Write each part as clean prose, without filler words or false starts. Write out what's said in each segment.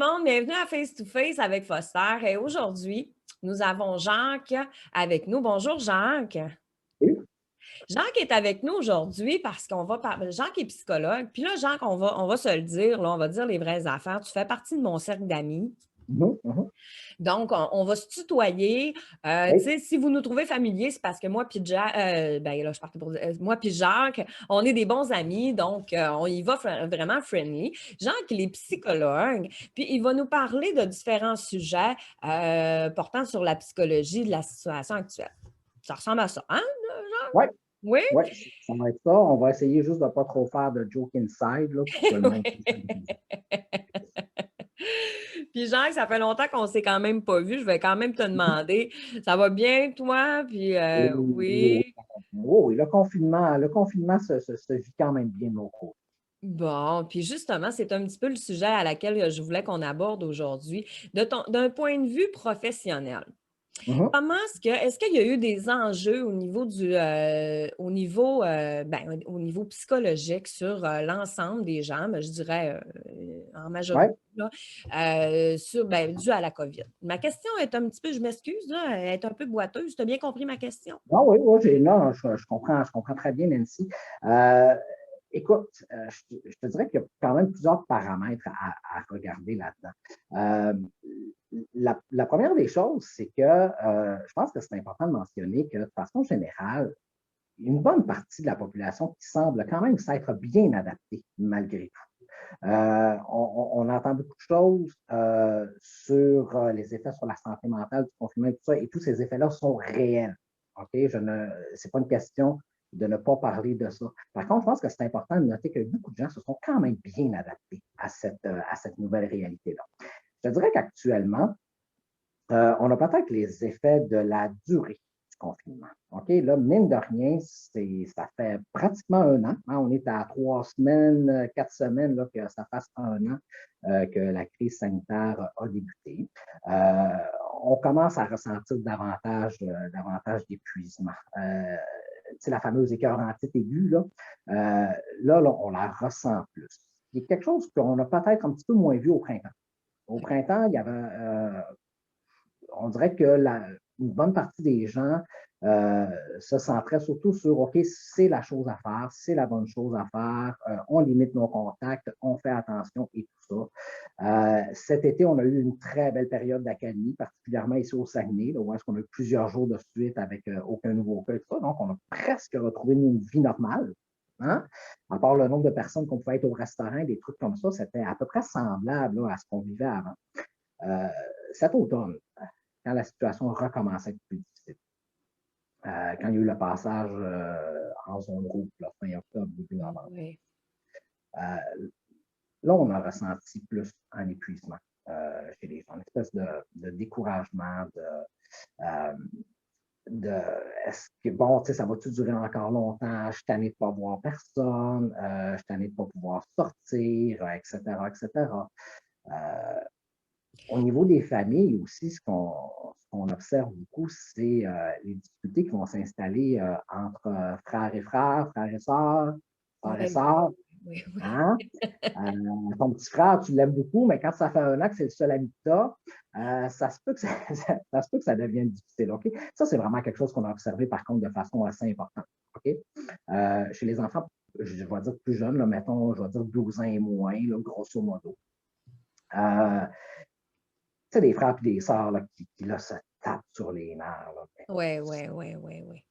monde, bienvenue à Face to Face avec Foster. Et aujourd'hui, nous avons Jacques avec nous. Bonjour Jacques. Oui, Jacques est avec nous aujourd'hui parce qu'on va parler. Jacques est psychologue. Puis là, Jacques, on va se le dire, là, on va dire les vraies affaires. Tu fais partie de mon cercle d'amis. mhm. Donc, on va se tutoyer. Tu Oui, sais, si vous nous trouvez familiers, c'est parce que moi puis Jacques, ben là, je partais pour moi puis Jacques, on est des bons amis, donc on y va vraiment friendly. Jacques, il est psychologue, puis il va nous parler de différents sujets portant sur la psychologie de la situation actuelle. Ça ressemble à ça, hein? ouais, Oui? ouais, ça va être ça. On va essayer juste de ne pas trop faire de joke inside là, pour que le monde puisse Oui. Puis Jacques, ça fait longtemps qu'on s'est quand même pas vu. Je vais quand même te demander, ça va bien toi? Puis Oui, oui, oui. oui, le confinement se vit quand même bien de nos côtés. Bon, puis justement, c'est un petit peu le sujet à laquelle je voulais qu'on aborde aujourd'hui, d'un point de vue professionnel. Mhm. Est-ce qu'il y a eu des enjeux au niveau au niveau psychologique sur l'ensemble des gens, ben, je dirais en majorité, Ouais. là, dû à la COVID? Ma question est un petit peu, je m'excuse, là, elle est un peu boiteuse. Tu as bien compris ma question? Ah oui, oui, non, je comprends très bien, Nancy. Euh, Écoute, je te dirais qu'il y a quand même plusieurs paramètres à regarder là-dedans. La première des choses, c'est que je pense que c'est important de mentionner que de façon générale, une bonne partie de la population qui semble quand même s'être bien adaptée malgré tout. On entend beaucoup de choses sur les effets sur la santé mentale du confinement et tout ça, et tous ces effets-là sont réels. OK? C'est pas une question de ne pas parler de ça. Par contre, je pense que c'est important de noter que beaucoup de gens se sont quand même bien adaptés à cette nouvelle réalité-là. Je te dirais qu'actuellement, on a peut-être les effets de la durée du confinement. OK, là, mine de rien, ça fait pratiquement un an, hein. On est à 3 semaines, 4 semaines là, que ça fasse un an que la crise sanitaire a débuté. Euh, on commence à ressentir davantage d'épuisement. La fameuse écœurantite aiguë, là, on la ressent plus. Il y a quelque chose qu'on a peut-être un petit peu moins vu au printemps. Au printemps, il y avait on dirait que une bonne partie des gens euh, se centraient surtout sur OK, c'est la chose à faire, c'est la bonne chose à faire, on limite nos contacts, on fait attention et tout ça. Cet été, on a eu une très belle période d'académie, particulièrement ici au Saguenay, là, où est-ce qu'on a eu plusieurs jours de suite avec aucun nouveau cas et tout ça. Donc, on a presque retrouvé une vie normale. Hein? À part le nombre de personnes qu'on pouvait être au restaurant, des trucs comme ça, c'était à peu près semblable là, à ce qu'on vivait avant. Euh, Cet automne, quand la situation recommençait à être plus difficile. Quand il y a eu le passage en zone rouge, là, fin octobre, début novembre. Oui. Euh, Là, on a ressenti plus un épuisement chez les gens, une espèce de découragement, euh, de est-ce que, bon, tu sais, ça va-tu durer encore longtemps? Je suis tanné de ne pas voir personne, je suis tanné de ne pas pouvoir sortir, etc., etc. Euh, Au niveau des familles aussi, ce qu'on observe beaucoup, c'est les difficultés qui vont s'installer entre frères et Oui, sœurs, oui, oui. hein? Ton petit frère, tu l'aimes beaucoup, mais quand ça fait un an que c'est le seul ami que tu as, ça se peut que ça se peut que ça devienne difficile. OK? Ça, c'est vraiment quelque chose qu'on a observé, par contre, de façon assez importante. OK? Chez les enfants, je vais dire plus jeunes, là, mettons, je vais dire 12 ans et moins, là, grosso modo. Euh, Tu sais, des frères et des sœurs là, qui là, se tapent sur les nerfs. Là. Oui, oui, oui, oui, oui.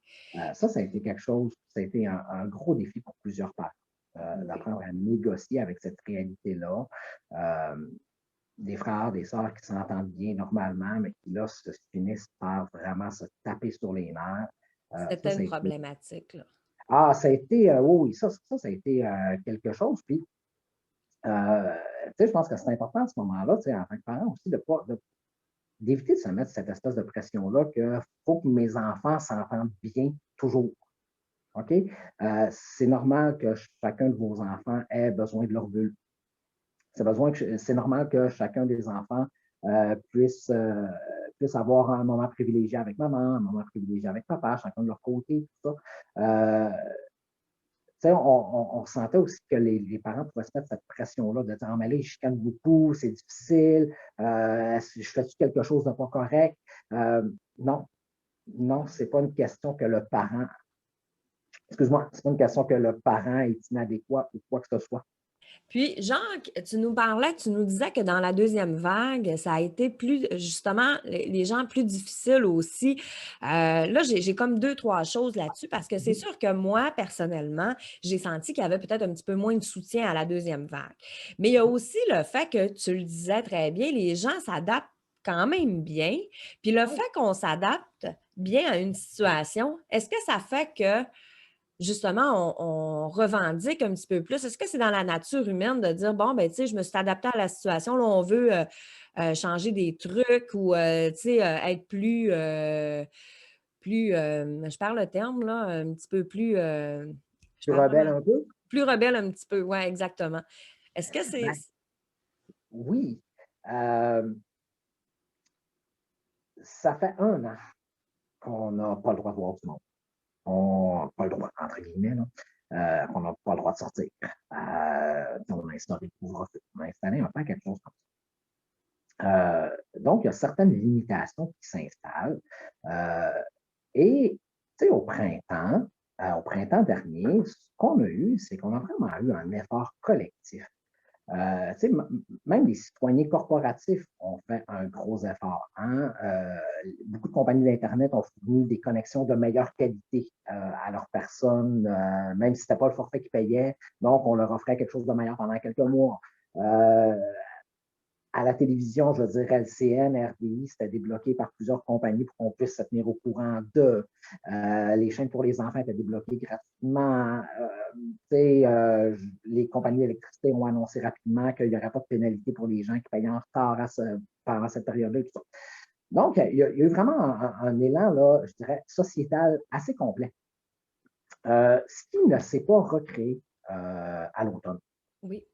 Ça a été quelque chose, ça a été un gros défi pour plusieurs parents, Oui. d'apprendre à négocier avec cette réalité-là. Euh, des frères, des sœurs qui s'entendent bien normalement, mais qui là se finissent par vraiment se taper sur les nerfs. C'était Ça une a été. problématique, là. Ça a été, oui, oui, ça a été quelque chose. Puis, euh, je pense que c'est important à ce moment-là, en tant que parent aussi, d'éviter de se mettre cette espèce de pression-là que faut que mes enfants s'entendent bien toujours. OK? C'est normal que chacun de vos enfants ait besoin de leur bulle. C'est normal que chacun des enfants puisse avoir un moment privilégié avec maman, un moment privilégié avec papa, chacun de leur côté, tout ça. sais, on ressentait aussi que les parents pouvaient se mettre cette pression-là de dire, ah, mais là, ils chicanent beaucoup, c'est difficile, je fais-tu quelque chose de pas correct? Euh, non, non, c'est pas une question que le parent, excuse-moi, c'est pas une question que le parent est inadéquat ou quoi que ce soit. Puis, Jacques, tu nous parlais, tu nous disais que dans la deuxième vague, ça a été plus, justement, les gens plus difficiles aussi. Là, j'ai comme deux, trois choses là-dessus parce que c'est sûr que moi, personnellement, j'ai senti qu'il y avait peut-être un petit peu moins de soutien à la deuxième vague. Mais il y a aussi le fait que tu le disais très bien, les gens s'adaptent quand même bien. Puis le fait qu'on s'adapte bien à une situation, est-ce que ça fait que justement, on revendique un petit peu plus? Est-ce que c'est dans la nature humaine de dire, bon, ben, tu sais, je me suis adaptée à la situation, là, on veut changer des trucs ou, tu sais, être je parle le terme, là, un petit peu plus, je Tu parle rebelles pas, un peu? plus rebelle un petit peu, oui, exactement. Est-ce que c'est... Ben, oui. Euh, Ça fait un an qu'on n'a pas le droit de voir du monde. On n'a pas le droit, entre guillemets, là, qu'on n'a pas le droit de sortir. On a instauré le couvre-feu. On a installé un peu quelque chose comme ça. Donc, il y a certaines limitations qui s'installent. Euh, et, tu sais, au printemps dernier, ce qu'on a eu, c'est qu'on a vraiment eu un effort collectif. Même les citoyens corporatifs ont fait un gros effort. Hein? Beaucoup de compagnies d'Internet ont fourni des connexions de meilleure qualité à leurs personnes, même si ce n'était pas le forfait qu'ils payaient. Donc, on leur offrait quelque chose de meilleur pendant quelques mois. Euh, à la télévision, je veux dire, LCN, RDI, c'était débloqué par plusieurs compagnies pour qu'on puisse se tenir au courant de. Les chaînes pour les enfants étaient débloquées gratuitement. Les compagnies d'électricité ont annoncé rapidement qu'il n'y aurait pas de pénalité pour les gens qui payaient en retard pendant cette période-là. Donc, il y a eu vraiment un élan, là, je dirais, sociétal assez complet. Ce qui ne s'est pas recréé à l'automne. Oui.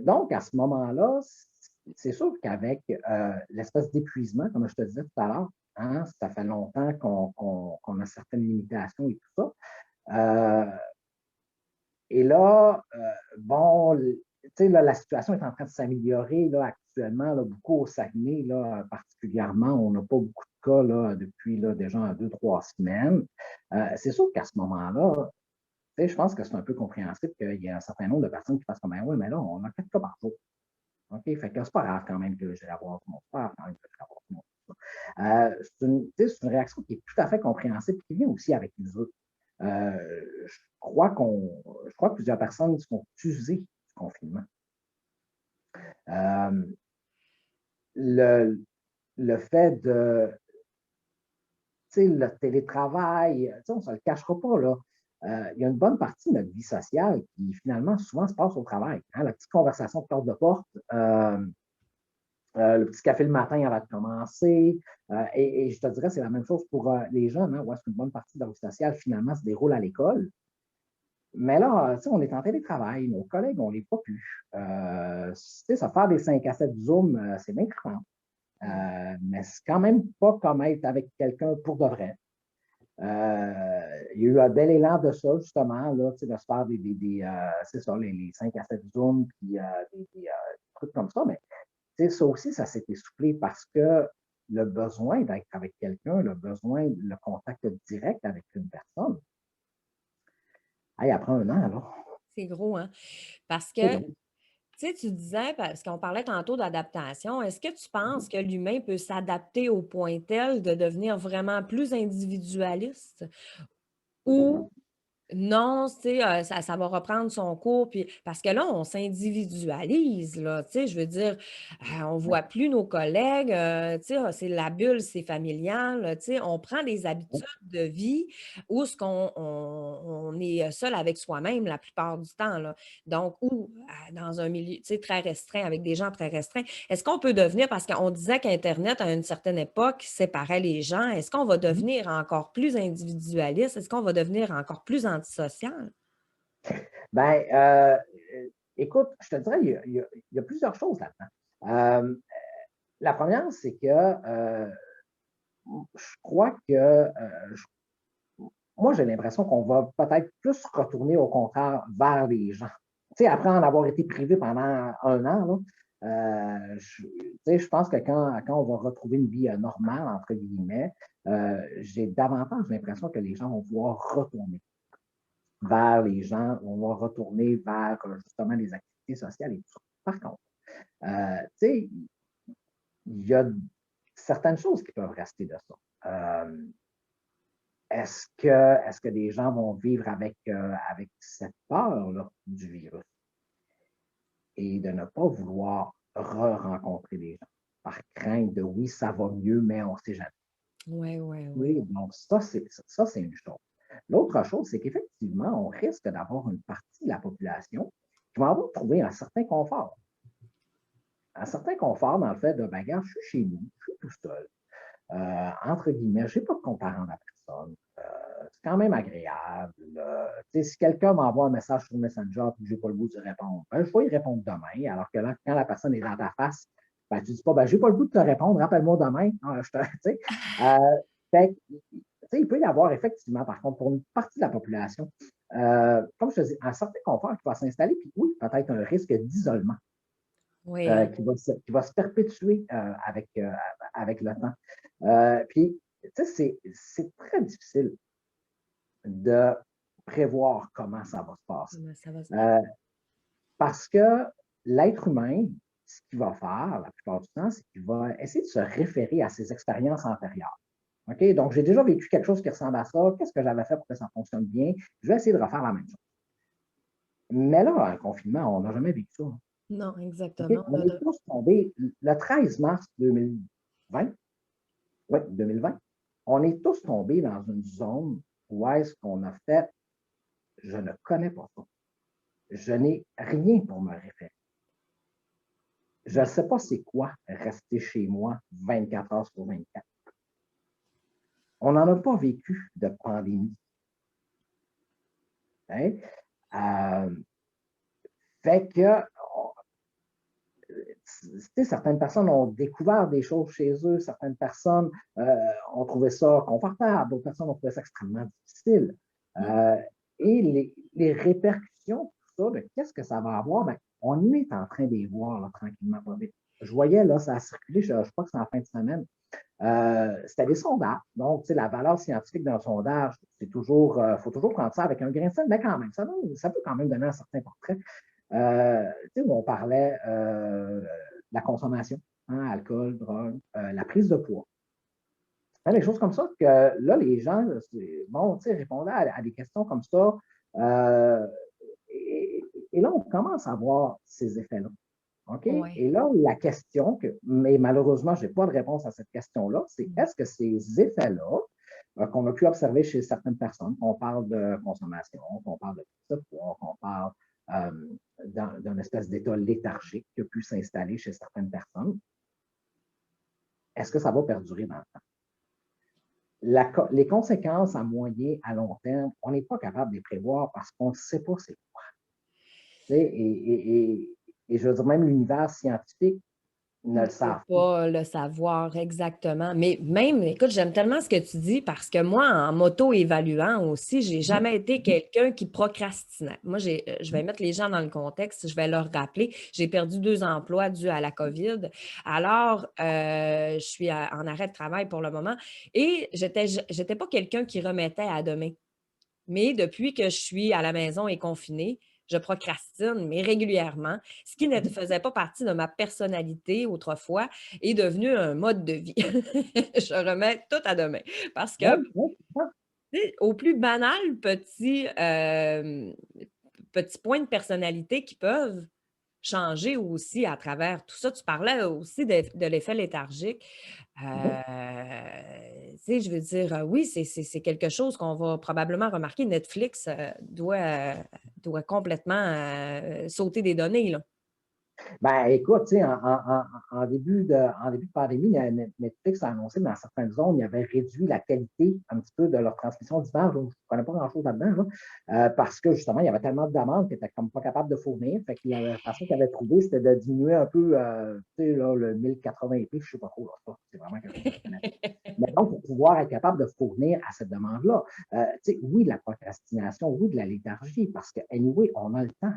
Donc, à ce moment-là, c'est sûr qu'avec l'espèce d'épuisement, comme je te disais tout à l'heure, hein, ça fait longtemps qu'on a certaines limitations et tout ça. Et là, bon, tu sais, la situation est en train de s'améliorer là, actuellement, là, beaucoup au Saguenay, là, particulièrement. On n'a pas beaucoup de cas là, depuis là, déjà 2, 3 semaines. C'est sûr qu'à ce moment-là, tu sais, je pense que c'est un peu compréhensible qu'il y a un certain nombre de personnes qui fassent comme, ben oui, mais là, on a 4 cas par jour. OK? Fait que c'est pas grave quand même que j'ai avoir tout le monde. C'est pas grave quand même que j'ai avoir tout le monde. C'est une réaction qui est tout à fait compréhensible, qui vient aussi avec les autres. Je crois que plusieurs personnes sont usées du confinement. Euh, le, le fait de, le télétravail, on ne se le cachera pas, là. Il y a une bonne partie de notre vie sociale qui, finalement, souvent se passe au travail. Hein? La petite conversation de porte de porte, le petit café le matin avant de commencer. Et je te dirais, c'est la même chose pour les jeunes, hein, où est-ce qu'une bonne partie de leur vie sociale, finalement, se déroule à l'école. Mais là, on est en télétravail, nos collègues, on ne les voit plus. Ça faire des 5 à 7 Zoom, c'est bien crampant. Mais c'est quand même pas comme être avec quelqu'un pour de vrai. Il y a eu un bel élan de ça, justement, là, de se faire c'est ça, les 5 à 7 Zoom, puis des trucs comme ça. Mais ça aussi, ça s'est essoufflé parce que le besoin d'être avec quelqu'un, le besoin, le contact direct avec une personne, hey, après un an, là, C'est gros, hein? Parce c'est que gros. tu sais, tu disais, parce qu'on parlait tantôt d'adaptation, est-ce que tu penses Mhm. que l'humain peut s'adapter au point tel de devenir vraiment plus individualiste? Ou non, tu sais, ça va reprendre son cours, puis parce que là, on s'individualise, là, tu sais, je veux dire, on Ouais. voit plus nos collègues, tu sais, c'est la bulle, c'est familial, tu sais, on prend des Ouais. habitudes de vie où ce qu'on on est seul avec soi-même la plupart du temps, là. Donc, ou dans un milieu, tu sais, très restreint, avec des gens très restreints. Est-ce qu'on peut devenir, parce qu'on disait qu'Internet, à une certaine époque, séparait les gens, est-ce qu'on va Mhm. devenir encore plus individualiste? Est-ce qu'on va devenir encore plus antisocial? Ben, écoute, je te dirais, il y a plusieurs choses là-dedans. La première, c'est que je crois que moi, j'ai l'impression qu'on va peut-être plus retourner au contraire vers les gens. Tu sais, après en avoir été privé pendant un an, là, tu sais, je pense que quand on va retrouver une vie normale, entre guillemets, j'ai davantage l'impression que les gens vont vouloir retourner vers les gens, vont vouloir retourner vers justement les activités sociales et tout ça. Par contre, tu sais, il y a certaines choses qui peuvent rester de ça. Est-ce que les gens vont vivre avec cette peur-là du virus et de ne pas vouloir re-rencontrer les gens par crainte de oui, ça va mieux, mais on ne sait jamais. Oui, oui, oui. Oui, donc ça, c'est une chose. L'autre chose, c'est qu'effectivement, on risque d'avoir une partie de la population qui va avoir trouvé un certain confort. Un certain confort dans le fait de, ben, regarde, je suis chez nous, je suis tout seul. Entre guillemets, je n'ai pas de compte à rendre à personne. C'est quand même agréable. Si quelqu'un m'envoie un message sur Messenger et que je n'ai pas le goût de répondre, ben, je vais y répondre demain. Alors que là, quand la personne est dans ta face, ben, tu ne dis pas, ben, je n'ai pas le goût de te répondre, rappelle-moi demain. Ah, fait, il peut y avoir effectivement, par contre, pour une partie de la population, comme je te dis, un certain confort qui va s'installer, puis oui, peut-être un risque d'isolement Oui, hein? qui va se perpétuer avec le temps. Puis, tu sais, c'est très difficile de prévoir comment ça va se passer. Comment ça va se Euh, Parce que l'être humain, ce qu'il va faire la plupart du temps, c'est qu'il va essayer de se référer à ses expériences antérieures. OK? Donc, j'ai déjà vécu quelque chose qui ressemble à ça. Qu'est-ce que j'avais fait pour que ça fonctionne bien? Je vais essayer de refaire la même chose. Mais là, un confinement, on n'a jamais vécu ça. Non, OK? exactement. On est tous tombés le 13 mars 2020. Oui, 2020. On est tous tombés dans une zone où est-ce qu'on a fait, je ne connais pas ça. Je n'ai rien pour me référer. Je ne Ouais. sais pas c'est quoi rester chez moi 24 heures sur 24. On n'en a pas vécu de pandémie. Hein? Euh, Fait que certaines personnes ont découvert des choses chez eux, certaines personnes ont trouvé ça confortable, d'autres personnes ont trouvé ça extrêmement difficile. Euh, et les répercussions, tout ça, de qu'est-ce que ça va avoir, ben, on est en train de les voir là, tranquillement, pas vite. Je voyais, là, ça a circulé, je crois que c'est en fin de semaine. C'était des sondages. Donc, la valeur scientifique d'un sondage, c'est toujours, faut toujours prendre ça avec un grain de sel, mais quand même, ça peut quand même donner un certain portrait. Où on parlait de la consommation, hein, alcool, drogue, la prise de poids. Hein, des choses comme ça que là, les gens répondaient à des questions comme ça. Euh, et là, on commence à voir ces effets-là. OK? Ouais. Et là, la question, mais malheureusement, je n'ai pas de réponse à cette question-là, c'est est-ce que ces effets-là qu'on a pu observer chez certaines personnes, qu'on parle de consommation, qu'on parle de prise de poids, qu'on parle d'un espèce d'état léthargique qui a pu s'installer chez certaines personnes, est-ce que ça va perdurer dans le temps? Les conséquences à moyen, à long terme, on n'est pas capable de les prévoir parce qu'on ne sait pas c'est quoi. Et je veux dire, même l'univers scientifique ne Ne le peut savent pas. pas le savoir exactement. Mais même, écoute, j'aime tellement ce que tu dis parce que moi, en m'auto-évaluant aussi, j'ai jamais été quelqu'un qui procrastinait. Moi, je vais mettre les gens dans le contexte, je vais leur rappeler, j'ai perdu 2 emplois dus à la COVID. Alors, je suis en arrêt de travail pour le moment et j'étais pas quelqu'un qui remettait à demain. Mais depuis que je suis à la maison et confinée, je procrastine, mais régulièrement. Ce qui ne faisait pas partie de ma personnalité autrefois est devenu un mode de vie. Je remets tout à demain parce que, Oui, oui, tu sais, au plus banal petits points de personnalité qui peuvent changer aussi à travers tout ça. Tu parlais aussi de l'effet léthargique. oui. Tu sais, je veux dire, oui, c'est quelque chose qu'on va probablement remarquer. Netflix doit complètement sauter des données, là. Ben, écoute, tu sais, en début de pandémie, Netflix a annoncé que dans certaines zones, ils avaient réduit la qualité un petit peu de leur transmission d'image. Je ne connais pas grand-chose là-dedans, là, parce que justement, il y avait tellement de demandes qu'ils n'étaient comme pas capables de fournir. Fait que la façon qu'ils avaient trouvé, c'était de diminuer un peu, tu sais, là, le 1080p, je ne sais pas trop, là, c'est vraiment quelque chose de fanatique. Mais donc, pour pouvoir être capable de fournir à cette demande-là, tu sais, oui, de la procrastination, oui, de la léthargie, parce que, anyway, on a le temps.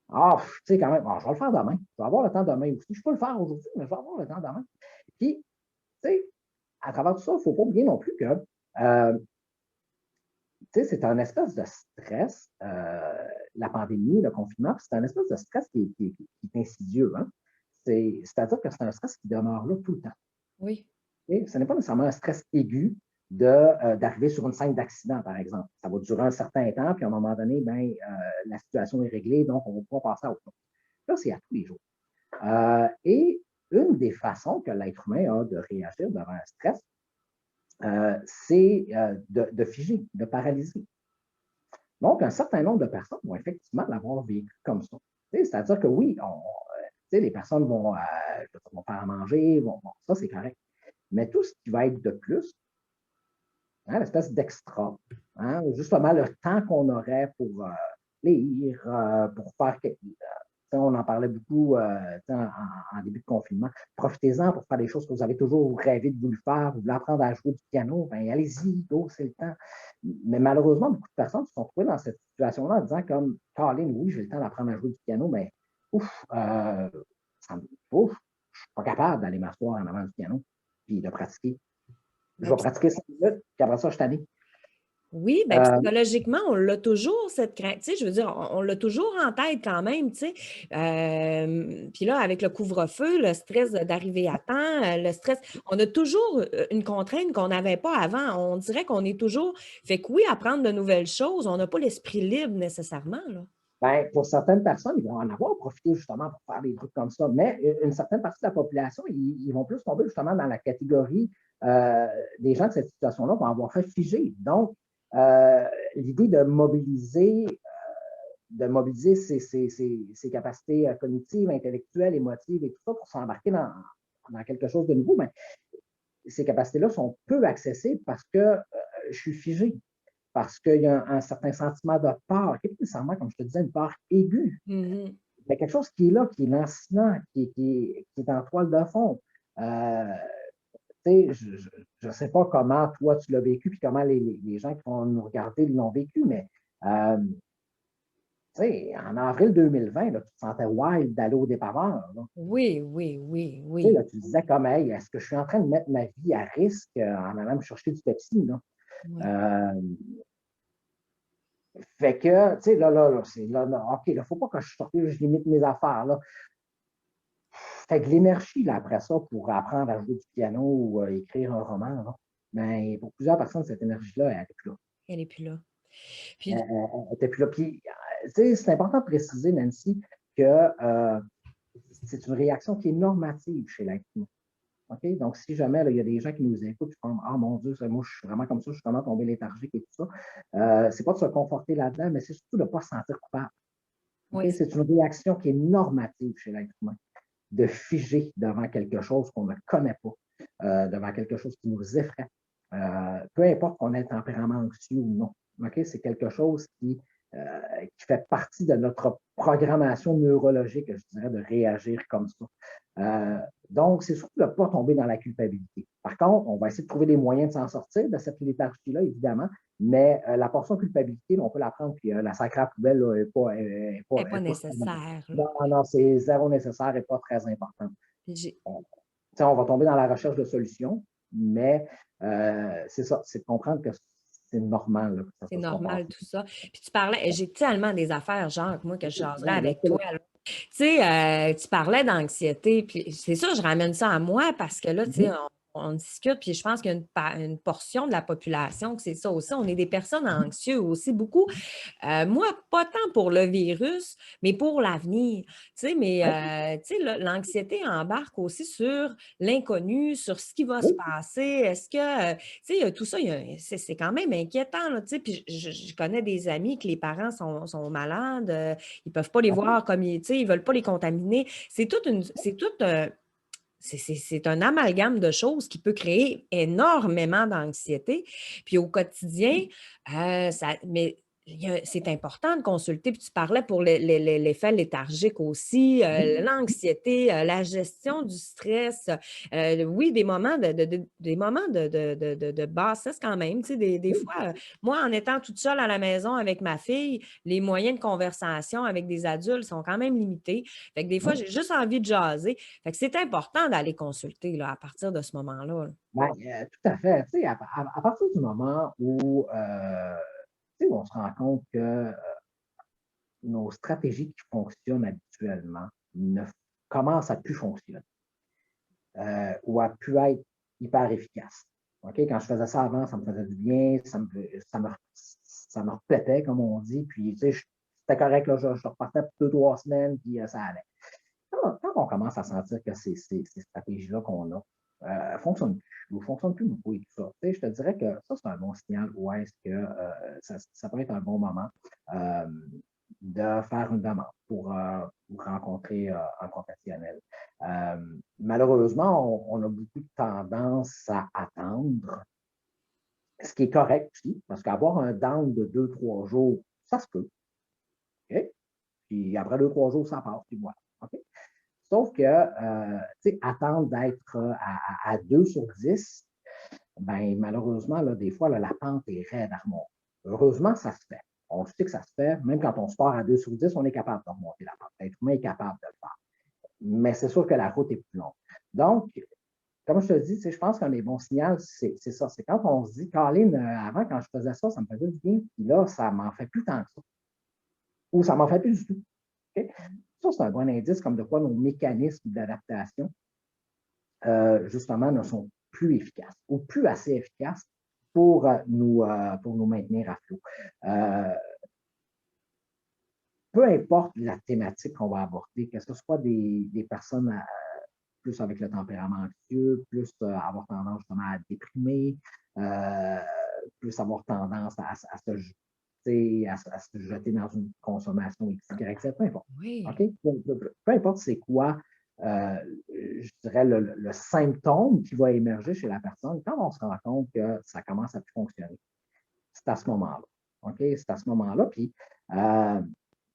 Ah, tu sais, quand même, ah, je vais le faire demain. Je vais avoir le temps demain aussi. Je peux le faire aujourd'hui, mais je vais avoir le temps demain. Puis, tu sais, à travers tout ça, il ne faut pas oublier non plus que, tu sais, c'est un espèce de stress, la pandémie, le confinement, c'est un espèce de stress qui est insidieux. Hein? C'est-à-dire que c'est un stress qui demeure là tout le temps. Oui. Et ce n'est pas nécessairement un stress aigu d'arriver sur une scène d'accident, par exemple. Ça va durer un certain temps, puis à un moment donné, ben, la situation est réglée, donc on va pouvoir passer à autre chose. Là, c'est à tous les jours. Et une des façons que l'être humain a de réagir devant un stress, c'est de figer, de paralyser. Donc, un certain nombre de personnes vont effectivement l'avoir vécu comme ça. C'est-à-dire que oui, les personnes vont faire à manger, ça c'est correct. Mais tout ce qui va être de plus, hein, l'espèce d'extra, hein, justement le temps qu'on aurait pour lire, pour faire quelque chose. On en parlait beaucoup en début de confinement. Profitez-en pour faire des choses que vous avez toujours rêvé de vous le faire. Vous voulez apprendre à jouer du piano, ben allez-y, go, c'est le temps. Mais malheureusement, beaucoup de personnes se sont trouvées dans cette situation-là en disant comme Caroline, oui, j'ai le temps d'apprendre à jouer du piano, mais ouf, ouf, je suis pas capable d'aller m'asseoir en avant du piano puis de pratiquer. Je vais pratiquer 5 minutes, puis après ça, je t'année. Oui, bien, psychologiquement, on l'a toujours, cette crainte. Tu sais, je veux dire, on l'a toujours en tête quand même, tu sais. Puis là, avec le couvre-feu, le stress d'arriver à temps, le stress, on a toujours une contrainte qu'on n'avait pas avant. On dirait qu'on est toujours. Fait que oui, apprendre de nouvelles choses, on n'a pas l'esprit libre nécessairement, là. Ben, pour certaines personnes, ils vont en avoir profité justement pour faire des trucs comme ça, mais une certaine partie de la population, ils vont plus tomber justement dans la catégorie des gens de cette situation-là vont avoir fait figer. Donc, l'idée de mobiliser ses capacités cognitives, intellectuelles, émotives et tout ça pour s'embarquer dans quelque chose de nouveau, mais ces capacités-là sont peu accessibles parce que je suis figé, parce qu'il y a un certain sentiment de peur, qui n'est pas nécessairement, comme je te disais, une peur aiguë. Mhm. Il y a quelque chose qui est là, qui est lancinant, qui est en toile de fond. Euh, je ne sais pas comment toi tu l'as vécu, puis comment les gens qui vont nous regarder l'ont vécu, mais en avril 2020, là, tu te sentais wild d'aller au dépanneur. Là. Oui, oui, oui, Là, oui. tu disais comme, hey, est-ce que je suis en train de mettre ma vie à risque en allant me chercher du Pepsi? Là? Ouais. Euh, Fait que, tu sais, là, c'est là, OK, il ne faut pas que je sorte, je limite mes affaires. Là. Fait que l'énergie, là, après ça, pour apprendre à jouer du piano ou écrire un roman, là, ben, pour plusieurs personnes, cette énergie-là, elle n'était plus là. Elle n'est plus là. Elle Puis, n'était plus là. Puis, tu sais, c'est important de préciser, Nancy, que c'est une réaction qui est normative chez l'être humain. OK? Donc, si jamais là, il y a des gens qui nous écoutent qui font ah mon Dieu, moi, je suis vraiment comme ça, je suis vraiment tombé léthargique et tout ça, c'est pas de se conforter là-dedans, mais c'est surtout de ne pas se sentir coupable. oui, OK? C'est une réaction qui est normative chez l'être humain, de figer devant quelque chose qu'on ne connaît pas, devant quelque chose qui nous effraie. Peu importe qu'on ait le tempérament anxieux ou non. OK? C'est quelque chose qui fait partie de notre programmation neurologique, je dirais, de réagir comme ça. Donc, c'est surtout de ne pas tomber dans la culpabilité. Par contre, on va essayer de trouver des moyens de s'en sortir de cette léthargie-là, évidemment, mais la portion culpabilité, on peut la prendre, puis la sacrée à poubelle n'est pas, elle n'est pas nécessaire, là. non, non, c'est zéro nécessaire et pas très important. J'ai- On va tomber dans la recherche de solutions, mais c'est ça, c'est de comprendre que c'est normal là, que ça C'est se soit normal passé. tout ça. Puis tu parlais, j'ai tellement des affaires, Jacques, moi, que je jaserais Ouais, avec toi, là. Tu sais, tu parlais d'anxiété, puis c'est ça, je ramène ça à moi parce que là, tu sais, Mhm. on discute, puis je pense qu'il y a une portion de la population que c'est ça aussi. On est des personnes anxieuses aussi, beaucoup. Moi, pas tant pour le virus, mais pour l'avenir. Tu sais, mais Oui, tu sais, l'anxiété embarque aussi sur l'inconnu, sur ce qui va se oui, passer. Est-ce que, tu sais, tout ça, c'est quand même inquiétant, là, tu sais. Puis je connais des amis que les parents sont malades, ils ne peuvent pas les OK. voir comme ils, tu sais, ils ne veulent pas les contaminer. C'est un amalgame de choses qui peut créer énormément d'anxiété. Puis au quotidien, mais c'est important de consulter. Puis tu parlais pour l'effet léthargique aussi, Oui, l'anxiété, la gestion du stress. Oui, des moments de bassesse quand même. Tu sais, des oui, fois, moi, en étant toute seule à la maison avec ma fille, les moyens de conversation avec des adultes sont quand même limités. Fait que des fois, oui. j'ai juste envie de jaser. Fait que c'est important d'aller consulter là, à partir de ce moment-là. Là. Ben, tout à fait. Tu sais, à partir du moment où, tu sais, on se rend compte que nos stratégies qui fonctionnent habituellement ne commencent à plus fonctionner ou à plus être hyper efficaces. OK? Quand je faisais ça avant, ça me faisait du bien, ça me reflétait, comme on dit, puis tu sais, c'était correct, là, je repartais pour 2, 3 semaines, puis ça allait. Quand on commence à sentir que ces stratégies-là qu'on a ne fonctionnent plus ou ne fonctionnent plus beaucoup et tout ça, tu sais, je te dirais que ça, c'est un bon signal où est-ce que ça peut être un bon moment euh, de faire une demande pour rencontrer un professionnel. Malheureusement, on a beaucoup de tendance à attendre, ce qui est correct aussi, parce qu'avoir un down de 2, 3 jours, ça se peut. OK? Puis après 2, 3 jours, ça passe, puis voilà. OK? Sauf que, tu sais, attendre d'être à 2 sur 10, ben, malheureusement, là, des fois, là, la pente est raide à remonter. Heureusement, ça se fait. On sait que ça se fait. Même quand on se part à 2 sur 10, on est capable de remonter la pente. L'être humain est capable de le faire. Mais c'est sûr que la route est plus longue. Donc, comme je te dis, tu sais, je pense qu'un des bons signaux, c'est ça. C'est quand on se dit, Colin, avant, quand je faisais ça, ça me faisait du bien. Puis là, ça m'en fait plus tant que ça. Ou ça m'en fait plus du tout. OK? Ça, c'est un bon indice comme de quoi nos mécanismes d'adaptation, justement, ne sont plus efficaces ou plus assez efficaces pour nous maintenir à flot. Euh, Peu importe la thématique qu'on va aborder, que ce soit des personnes plus avec le tempérament anxieux, plus avoir tendance justement à déprimer, euh, plus avoir tendance à se jeter dans une consommation X, Y, Z, peu importe. Oui. OK? Peu importe c'est quoi, je dirais, le symptôme qui va émerger chez la personne, quand on se rend compte que ça commence à plus fonctionner, c'est à ce moment-là. OK? C'est à ce moment-là. Puis, euh,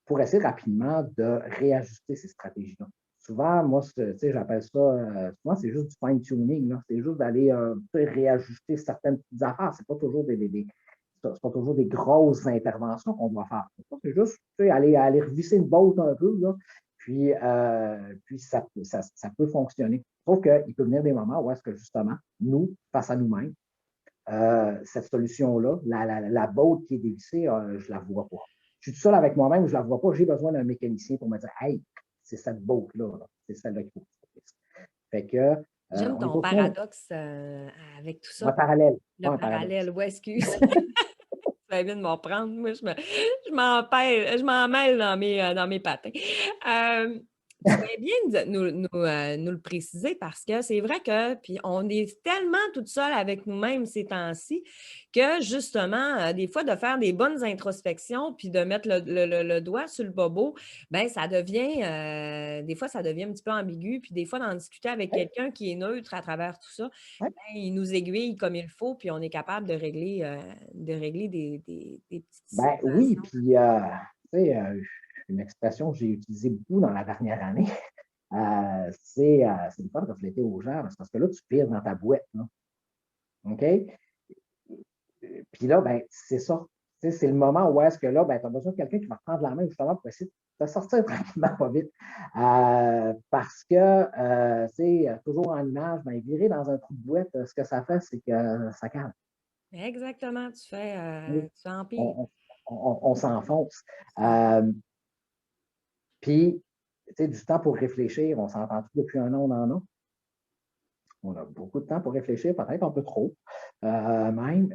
pour essayer rapidement de réajuster ces stratégies-là. Souvent, moi, j'appelle ça, souvent, c'est juste du fine-tuning. C'est juste d'aller réajuster certaines petites affaires. C'est pas toujours c'est pas toujours des grosses interventions qu'on doit faire. C'est juste aller revisser une botte un peu, là, puis ça peut fonctionner. Sauf qu'il peut venir des moments où est-ce que justement, nous, face à nous-mêmes, cette solution-là, la botte qui est dévissée, je ne la vois pas. Je suis tout seul avec moi-même, je ne la vois pas. J'ai besoin d'un mécanicien pour me dire, hey, c'est cette botte-là, là. C'est celle-là qu'il faut que tu fasses. Fait que, J'aime on n'est ton pas bien. paradoxe avec tout Un ça. parallèle, Le pas un paradoxe. parallèle, ouais, excuse. Ça vient de m'en prendre. Moi, je m'en mêle dans mes patins. Euh, Tu fais bien de nous le préciser parce que c'est vrai que, puis on est tellement toute seule avec nous-mêmes ces temps-ci que justement, des fois, de faire des bonnes introspections puis de mettre le doigt sur le bobo, ben ça devient, des fois, ça devient un petit peu ambigu. Puis des fois, d'en discuter avec Ouais, quelqu'un qui est neutre à travers tout ça, ouais. ben, il nous aiguille comme il faut, puis on est capable de régler des petites Ben oui, situations. puis, tu sais, une expression que j'ai utilisée beaucoup dans la dernière année, c'est des fois de refléter aux gens, parce que là, tu pires dans ta boîte, là. OK? Puis là, ben, c'est ça. Tu sais, c'est le moment où est-ce que là, ben, tu as besoin de quelqu'un qui va te prendre la main justement pour essayer de te sortir tranquillement, pas vite. Parce que, tu sais, toujours en image, ben, virer dans un trou de boîte, ce que ça fait, c'est que ça calme. Exactement, tu empires. On, on s'enfonce. Euh, Puis, tu sais, du temps pour réfléchir, on s'entend tout depuis un an, on en a. On a beaucoup de temps pour réfléchir, peut-être un peu trop, même.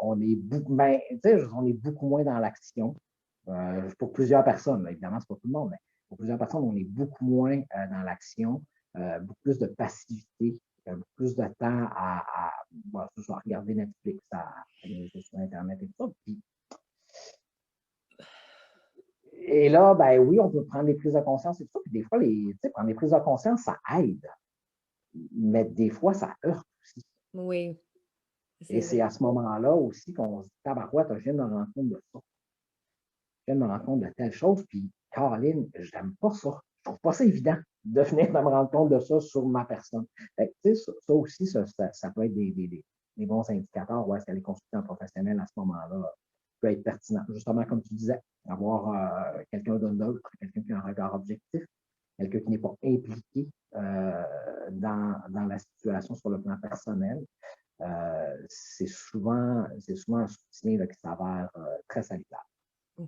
On est beaucoup, ben, tu sais, on est beaucoup moins dans l'action. Pour plusieurs personnes, là, évidemment, c'est pas tout le monde, mais pour plusieurs personnes, on est beaucoup moins dans l'action, beaucoup plus de passivité, beaucoup plus de temps bon, ce soit à regarder Netflix, à aller sur Internet et tout ça. Et là, ben oui, on peut prendre des prises de conscience et tout ça. Puis des fois, tu sais, prendre des prises de conscience, ça aide, mais des fois, ça heurte aussi. Oui, Et c'est c'est vrai. à ce moment-là aussi qu'on se dit, tabarouette, je viens de me rendre compte de ça. Je viens de me rendre compte de telle chose, puis Caroline, j'aime pas ça. Je trouve pas ça évident de venir de me rendre compte de ça sur ma personne. Fait que, tu sais, ça aussi, ça peut être des bons indicateurs où est-ce que les consultants professionnels à ce moment-là peut être pertinent. Justement, comme tu disais, avoir quelqu'un de neutre, quelqu'un qui a un regard objectif, quelqu'un qui n'est pas impliqué dans la situation sur le plan personnel, c'est souvent un soutien là, qui s'avère très salutaire.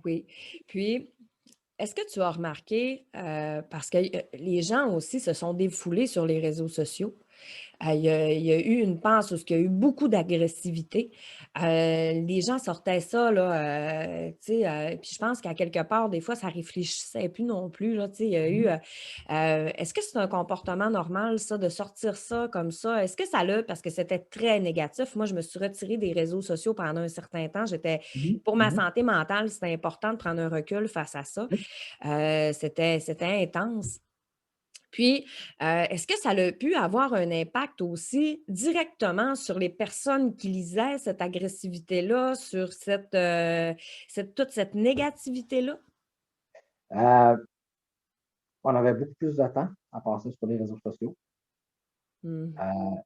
Oui. Puis, est-ce que tu as remarqué, parce que les gens aussi se sont défoulés sur les réseaux sociaux, il y a eu une passe où il y a eu beaucoup d'agressivité. Les gens sortaient ça, là, tu sais, puis je pense qu'à quelque part, des fois, ça réfléchissait plus non plus, là, tu sais, il y a eu, est-ce que c'est un comportement normal, ça, de sortir ça comme ça? Est-ce que ça l'a, parce que c'était très négatif. Moi, je me suis retirée des réseaux sociaux pendant un certain temps. Mhm, Pour ma mhm. santé mentale, c'était important de prendre un recul face à ça. Oui. C'était intense. Puis, est-ce que ça a pu avoir un impact aussi directement sur les personnes qui lisaient cette agressivité-là, sur toute cette négativité-là? Euh, on avait beaucoup plus de temps à passer sur les réseaux sociaux. Mmh.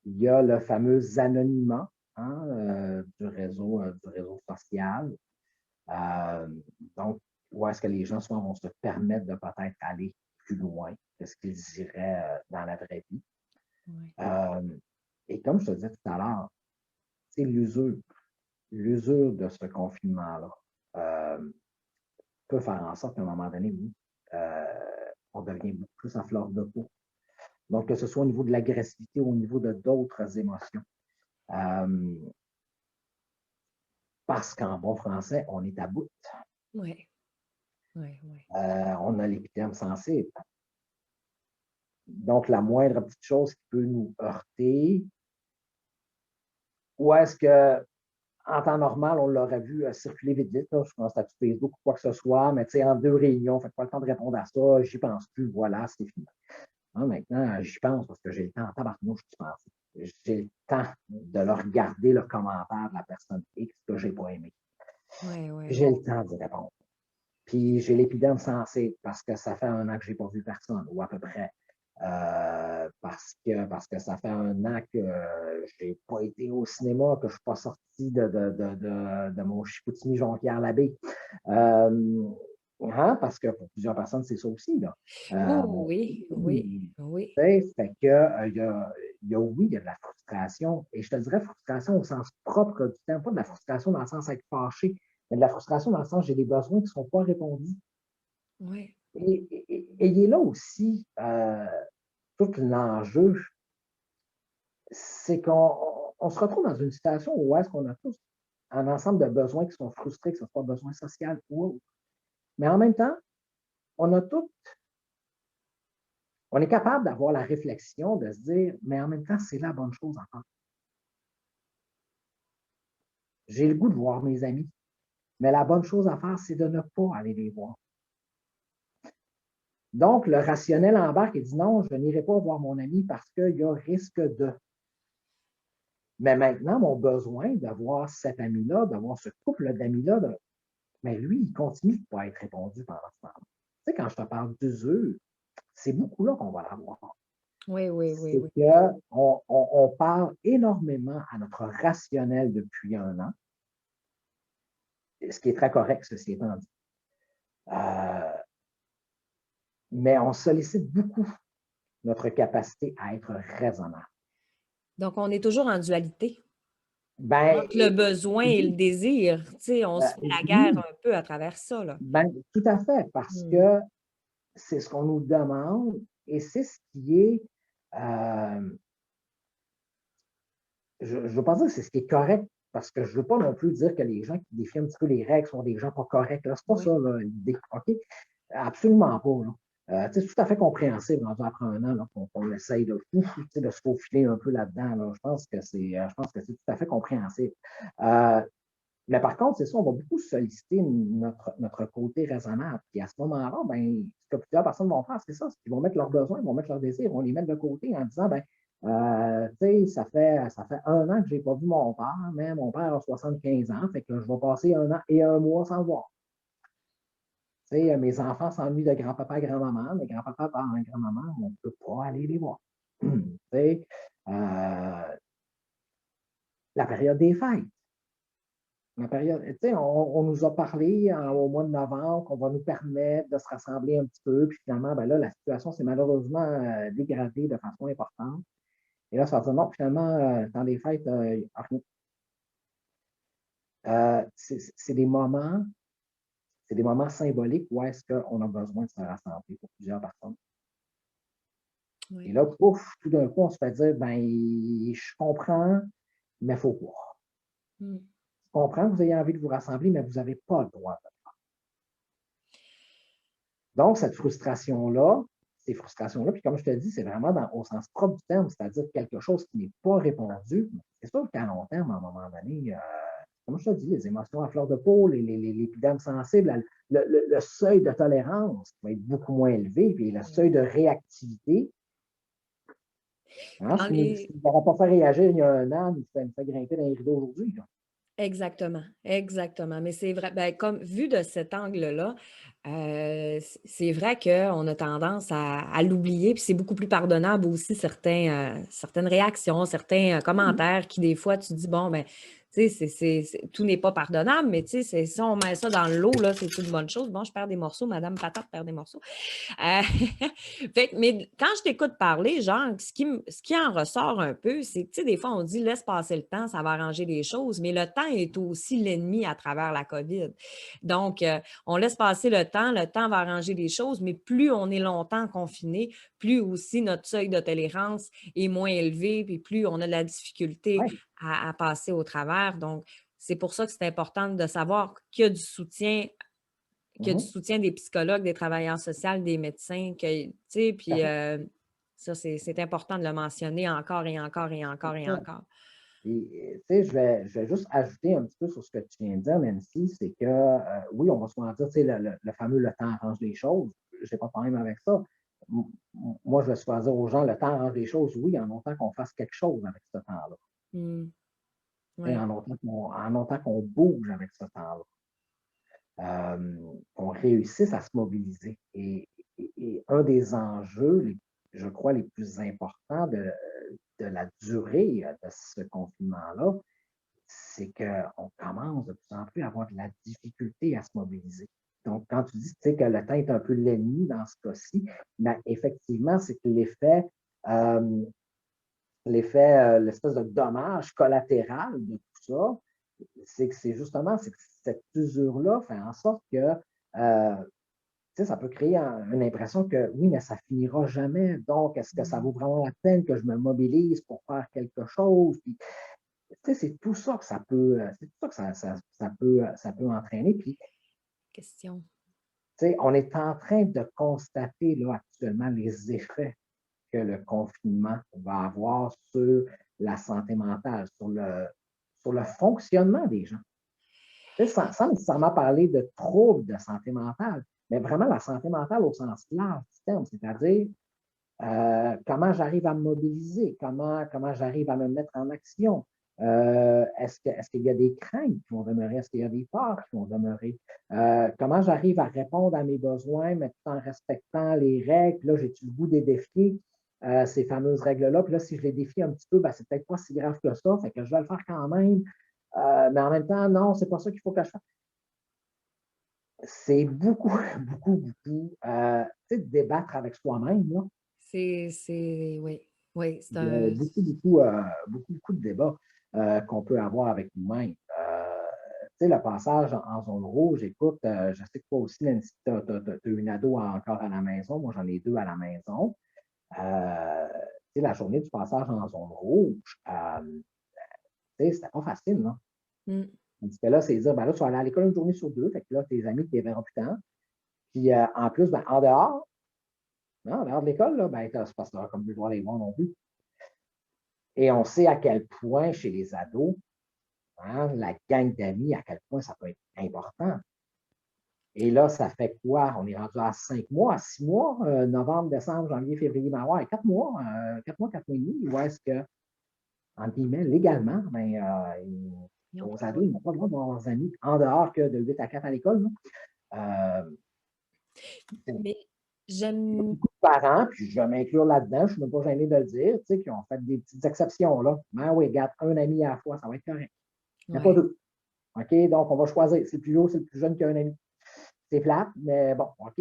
Il y a le fameux anonymat hein, du réseau social. Euh, donc, où est-ce que les gens souvent vont se permettre de peut-être aller plus loin que ce qu'ils iraient dans la vraie vie. Ouais. Euh, et comme je te disais tout à l'heure, c'est l'usure de ce confinement-là euh, peut faire en sorte qu'à un moment donné, oui, euh, on devient beaucoup plus à fleur de peau. Donc, que ce soit au niveau de l'agressivité ou au niveau de d'autres émotions. Euh, parce qu'en bon français, on est à bout. Ouais. Ouais, ouais. On a l'épiderme sensible. Donc, la moindre petite chose qui peut nous heurter, ou est-ce que en temps normal, on l'aurait vu circuler vite, vite, là, sur un statut Facebook ou quoi que ce soit, mais tu sais, en deux réunions, fait pas le temps de répondre à ça, j'y pense plus, voilà, c'est fini. Hein, maintenant, j'y pense parce que j'ai le temps en tabarnouche d'y penser. J'ai le temps de le regarder, le commentaire de la personne X que j'ai pas aimé. Ouais, ouais, J'ai ouais. le temps d'y répondre. Puis j'ai l'épiderme sensible parce que ça fait un an que j'ai pas vu personne, ou à peu près. Parce que ça fait un an que j'ai pas été au cinéma, que je suis pas sorti de mon Chicoutimi Jonquière-Labbé. Euh, hein, parce que pour plusieurs personnes, c'est ça aussi, là. Oui, oui, oui. Tu sais, fait que, oui, il y a de la frustration. Et je te dirais frustration au sens propre du terme, pas de la frustration dans le sens d'être fâché, mais de la frustration dans le sens j'ai des besoins qui ne sont pas répondus. Ouais. Et il est là aussi tout l'enjeu, c'est qu'on se retrouve dans une situation où est-ce qu'on a tous un ensemble de besoins qui sont frustrés, que ce soit besoins sociaux ou autres. Mais en même temps, on a tout, on est capable d'avoir la réflexion de se dire, mais en même temps, c'est la bonne chose à faire. J'ai le goût de voir mes amis, mais la bonne chose à faire, c'est de ne pas aller les voir. Donc, le rationnel embarque et dit non, je n'irai pas voir mon ami parce qu'il y a risque de. Mais maintenant, mon besoin d'avoir cet ami-là, d'avoir ce couple d'amis-là, mais lui, il continue de ne pas être répondu pendant ce temps-là. Tu sais, quand je te parle d'usure, c'est beaucoup là qu'on va l'avoir. Oui, oui, oui, C'est oui. qu'on parle énormément à notre rationnel depuis un an, ce qui est très correct, ceci étant dit. Euh, mais on sollicite beaucoup notre capacité à être raisonnable. Donc, on est toujours en dualité Ben, entre le besoin et le oui, désir. Tu sais, on se fait la guerre oui, un peu à travers ça, là. ben, tout à fait, parce Mmh. que c'est ce qu'on nous demande et c'est ce qui est je ne veux pas dire que c'est ce qui est correct, parce que je ne veux pas non plus dire que les gens qui défient un petit peu les règles sont des gens pas corrects. C'est pas Oui. ça l'idée. OK? Absolument pas. C'est tout à fait compréhensible rendu après un an qu'on essaye de se faufiler un peu là-dedans. Là. Je pense que c'est tout à fait compréhensible. Euh, mais par contre, c'est ça, on va beaucoup solliciter notre côté raisonnable. Puis à ce moment-là, ben, ce que plusieurs personnes vont faire, c'est ça, c'est qu'ils vont mettre leurs besoins, ils vont mettre leurs désirs, ils vont les mettre de côté en disant, ben, tu sais, ça fait un an que je n'ai pas vu mon père, mais mon père a 75 ans, fait que je vais passer un an et un mois sans le voir. Tu sais, mes enfants s'ennuient de grand-papa et grand-maman, mais grand-papa et grand-maman, on ne peut pas aller les voir. Tu sais, la période des fêtes. La période, tu sais, on nous a parlé au mois de novembre qu'on va nous permettre de se rassembler un petit peu, puis finalement, ben là, la situation s'est malheureusement dégradée de façon importante. Et là, ça va dire non, finalement, dans les fêtes, rien. C'est des moments symboliques où est-ce qu'on a besoin de se rassembler pour plusieurs personnes. Et Oui. là, pouf, tout d'un coup, on se fait dire, ben, je comprends, mais il faut pas. Mm. Je comprends que vous ayez envie de vous rassembler, mais vous n'avez pas le droit. Donc, cette frustration-là, ces frustrations-là, puis comme je te dis, c'est vraiment au sens propre du terme, c'est-à-dire quelque chose qui n'est pas répondu. C'est sûr qu'à long terme, à un moment donné, comme je te dis, les émotions à fleur de peau, les épidermes sensibles, le seuil de tolérance va être beaucoup moins élevé, puis le seuil de réactivité. Hein, Dans ce les... qui ne m'aurait pas fait réagir il y a un an, ça me fait grimper dans les rideaux aujourd'hui. Exactement, exactement. Mais c'est vrai, ben, comme vu de cet angle-là, c'est vrai qu'on a tendance à l'oublier, puis c'est beaucoup plus pardonnable aussi certaines réactions, certains commentaires qui, des fois, tu dis, bon, ben, tu sais, tout n'est pas pardonnable, mais tu sais, si on met ça dans l'eau, là, c'est une bonne chose. Bon, je perds des morceaux, Madame Patate perd des morceaux. Euh, mais quand je t'écoute parler, genre, ce qui en ressort un peu, c'est que, tu sais, des fois, on dit laisse passer le temps, ça va arranger les choses, mais le temps est aussi l'ennemi à travers la COVID. Donc, on laisse passer le temps va arranger les choses, mais plus on est longtemps confiné, plus aussi notre seuil de tolérance est moins élevé, puis plus on a de la difficulté Oui. à passer au travers. Donc, c'est pour ça que c'est important de savoir qu'il y a du soutien des psychologues, des travailleurs sociaux, des médecins, que, tu sais, puis ça, c'est important de le mentionner encore et encore et encore et encore. Puis, tu sais, je vais juste ajouter un petit peu sur ce que tu viens de dire, Nancy, c'est que, oui, on va souvent dire, tu sais, le fameux le temps arrange les choses. Je n'ai pas de problème avec ça. Moi, je vais souvent dire aux gens, le temps arrange les choses, oui, en autant qu'on fasse quelque chose avec ce temps-là. Mm. Et Oui. en autant qu'on bouge avec ce temps-là. Qu'on réussisse à se mobiliser. Et un des enjeux, je crois, les plus importants de la durée de ce confinement-là, c'est qu'on commence de plus en plus à avoir de la difficulté à se mobiliser. Donc, quand tu dis tu sais, que le temps est un peu l'ennemi dans ce cas-ci, ben, effectivement, c'est que euh, l'espèce de dommage collatéral de tout ça, c'est que c'est que cette usure-là fait en sorte que ça peut créer une impression que oui, mais ça finira jamais. Donc, est-ce que ça Mm. vaut vraiment la peine que je me mobilise pour faire quelque chose? Puis, c'est tout ça que c'est tout ça que ça peut entraîner. Puis, Question. on est en train de constater là, actuellement les effets que le confinement va avoir sur la santé mentale, sur le fonctionnement des gens. Sans nécessairement parler de troubles de santé mentale, mais vraiment la santé mentale au sens large du terme, c'est-à-dire comment j'arrive à me mobiliser, comment j'arrive à me mettre en action. Est-ce qu'il y a des craintes qui vont demeurer? Est-ce qu'il y a des peurs qui vont demeurer? Comment j'arrive à répondre à mes besoins, mais tout en respectant les règles? Puis là, j'ai-tu le goût des défier, ces fameuses règles-là? Puis là, si je les défie un petit peu, ben, c'est peut-être pas si grave que ça, fait que je vais le faire quand même. Mais en même temps, non, c'est pas ça qu'il faut que je fasse. C'est beaucoup, beaucoup, beaucoup, tu sais, de débattre avec soi-même, là. Oui, oui, c'est Il y a un. beaucoup, beaucoup, beaucoup, beaucoup de débats qu'on peut avoir avec nous-mêmes. Tu sais, le passage en zone rouge, écoute, je sais que toi aussi, Nancy, tu as une ado encore à la maison. Moi, j'en ai deux à la maison. Tu sais, la journée du passage en zone rouge, Tu sais, c'était pas facile, là. Mm. Tandis que là, c'est dire, ben là, tu vas aller à l'école une journée sur deux, fait que là, tes amis, tu les verras plus tant. Puis en plus, ben, en dehors, non, en dehors de l'école, là, ben, c'est parce que tu comme plus le droit de les voir non plus. Et on sait à quel point chez les ados, hein, la gang d'amis, à quel point ça peut être important. Et là, ça fait quoi? On est rendu à 5 mois, à 6 mois, novembre, décembre, janvier, février, mars, ouais, 4 mois, 4 mois, 4 mois et demi, où est-ce que, entre guillemets, légalement, ben, Ils ont nos pas le ados, ils n'ont pas le droit de voir leurs amis en dehors que de 8 à 4 à l'école. Mais Il y a j'aime. beaucoup de parents, puis je vais m'inclure là-dedans, je ne suis même pas gêné de le dire, tu sais, qui ont fait des petites exceptions, là. Ben oui, garde un ami à la fois, ça va être correct. Mais pas Ouais. deux. OK? Donc, on va choisir. C'est le plus haut, c'est le plus jeune qui a un ami. C'est plate, mais bon, OK.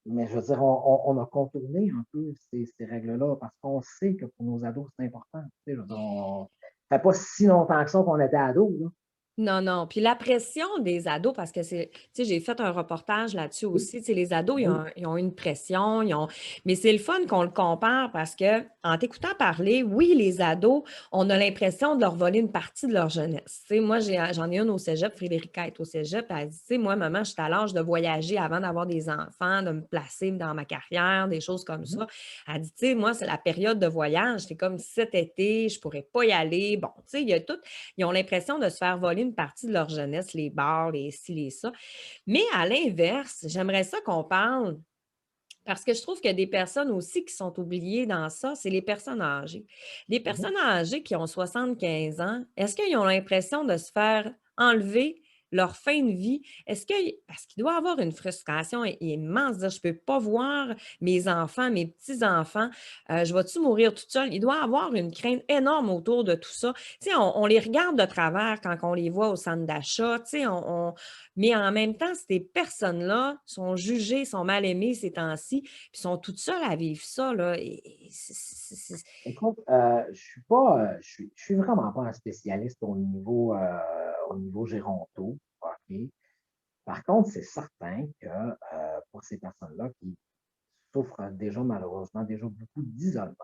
Mais je veux dire, on a contourné un peu ces règles-là parce qu'on sait que pour nos ados, c'est important. Tu sais, je veux dire, ça fait pas si longtemps que ça qu'on était ados, là. Non, non. Puis la pression des ados, parce que c'est, tu sais, j'ai fait un reportage là-dessus Oui, aussi. Tu sais, les ados, oui, ils ont une pression, mais c'est le fun qu'on le compare parce que en t'écoutant parler, oui, les ados, on a l'impression de leur voler une partie de leur jeunesse. Tu sais, moi, j'en ai une au cégep, Frédérica est au cégep, elle dit, tu sais, moi, maman, j'étais à l'âge de voyager avant d'avoir des enfants, de me placer dans ma carrière, des choses comme mhm, ça. Elle dit, tu sais, moi, c'est la période de voyage, c'est comme cet été, je pourrais pas y aller. Bon, tu sais, il y a tout. Ils ont l'impression de se faire voler une partie de leur jeunesse, les bars, les ci, les ça. Mais à l'inverse, j'aimerais ça qu'on parle, parce que je trouve qu'il y a des personnes aussi qui sont oubliées dans ça, c'est les personnes âgées. Les mhm. personnes âgées qui ont 75 ans, est-ce qu'ils ont l'impression de se faire enlever leur fin de vie? Parce qu'il doit y avoir une frustration immense, de dire, je ne peux pas voir mes enfants, mes petits-enfants, je vais-tu mourir toute seule? Il doit y avoir une crainte énorme autour de tout ça. Tu sais, on les regarde de travers quand on les voit au centre d'achat, tu sais, mais en même temps, ces personnes-là sont jugées, sont mal aimées ces temps-ci, puis sont toutes seules à vivre ça, là. Écoute, je suis vraiment pas un spécialiste au niveau géronto. OK? Par contre, c'est certain que pour ces personnes-là qui souffrent déjà malheureusement déjà beaucoup d'isolement,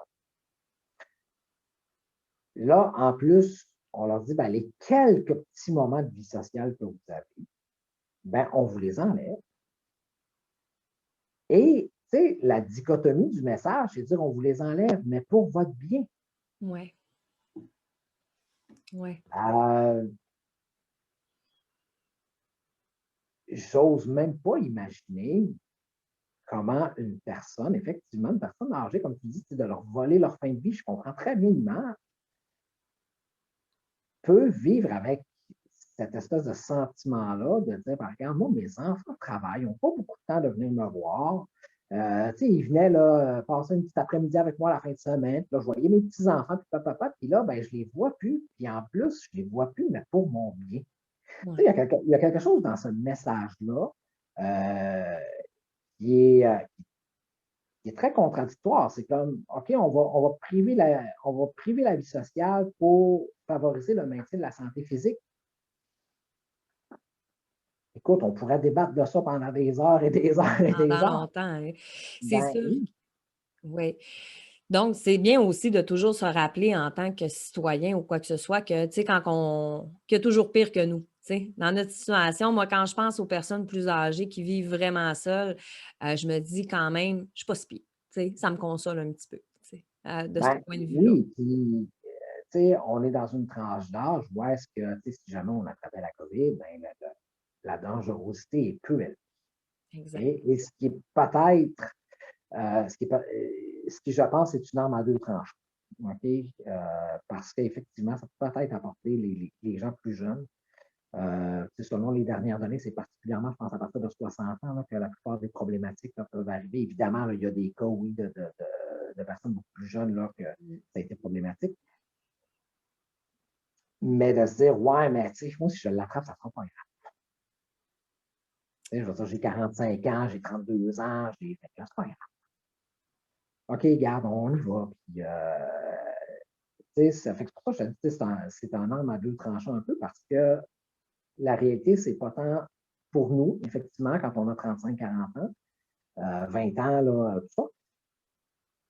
là, en plus, on leur dit, ben, les quelques petits moments de vie sociale que vous avez, ben, on vous les enlève. Et, tu sais, la dichotomie du message, c'est de dire, on vous les enlève, mais pour votre bien. Ouais, ouais. Euh, J'ose même pas imaginer comment effectivement, une personne âgée, comme tu dis, de leur voler leur fin de vie, je comprends très bien l'image, peut vivre avec cette espèce de sentiment-là de dire, ben, regarde, moi, mes enfants travaillent, ils n'ont pas beaucoup de temps de venir me voir. Tu sais, ils venaient là, passer une petite après-midi avec moi la fin de semaine. Puis là, je voyais mes petits-enfants, puis papa, puis là, ben, je les vois plus. Puis en plus, je les vois plus, mais pour mon bien. Tu sais, Ouais. il y a quelque chose dans ce message-là euh, qui est, qui est très contradictoire. C'est comme, OK, on va priver la vie sociale pour favoriser le maintien de la santé physique. Écoute, on pourrait débattre de ça pendant des heures et des heures et des Pendant heures. longtemps, hein. C'est Ben sûr. oui, Oui. Donc, c'est bien aussi de toujours se rappeler en tant que citoyen ou quoi que ce soit que, tu sais, qu'il y a toujours pire que nous. Tu sais. Dans notre situation, moi, quand je pense aux personnes plus âgées qui vivent vraiment seules, je me dis quand même, je ne suis pas si pire. Tu sais, ça me console un petit peu, tu sais, de ce ben point de vue-là. oui, puis, tu sais, on est dans une tranche d'âge où est-ce que, tu sais, si jamais on attrapait la COVID, ben, la dangerosité est peu élevée. Exact. Et ce qui est peut-être, ce qui, je pense, est une arme à deux tranchants. OK? Parce qu'effectivement, ça peut peut-être apporter les gens plus jeunes. Selon les dernières données, c'est particulièrement, je pense, à partir de 60 ans là, que la plupart des problématiques là, peuvent arriver. Évidemment, là, il y a des cas, oui, de personnes beaucoup plus jeunes là, que ça Mm. a été problématique. Mais de se dire, ouais, mais tu sais, moi, si je l'attrape, ça ne sera pas grave. Je veux dire, j'ai 45 ans, j'ai 32 ans, fait que là, c'est pas grave. OK, garde, on y va. Puis, ça fait que c'est pour ça que je te dis, c'est un arme à deux tranchants un peu parce que la réalité, c'est pas tant pour nous, effectivement, quand on a 35-40 ans, 20 ans, là, tout ça.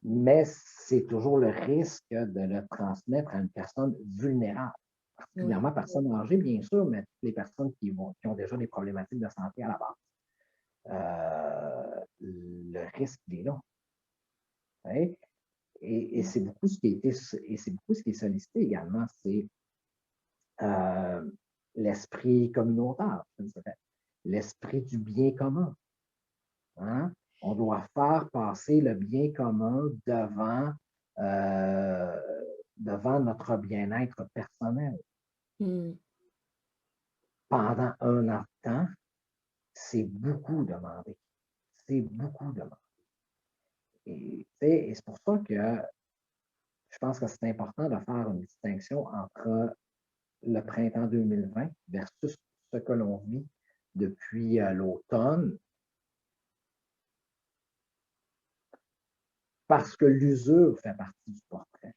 mais c'est toujours le risque de le transmettre à une personne vulnérable, Oui. particulièrement personnes âgées, bien sûr, mais toutes les personnes qui ont déjà des problématiques de santé à la base. Le risque, il est là. Hein. Et Mm. c'est beaucoup ce qui a été, et c'est beaucoup ce qui est sollicité également, c'est euh, l'esprit communautaire, l'esprit du bien commun. Hein? On doit faire passer le bien commun euh, devant notre bien-être personnel. Mm. Pendant un an de temps, c'est beaucoup demandé. C'est beaucoup demandé. Et c'est pour ça que je pense que c'est important de faire une distinction entre le printemps 2020 versus ce que l'on vit depuis l'automne, parce que l'usure fait partie du portrait.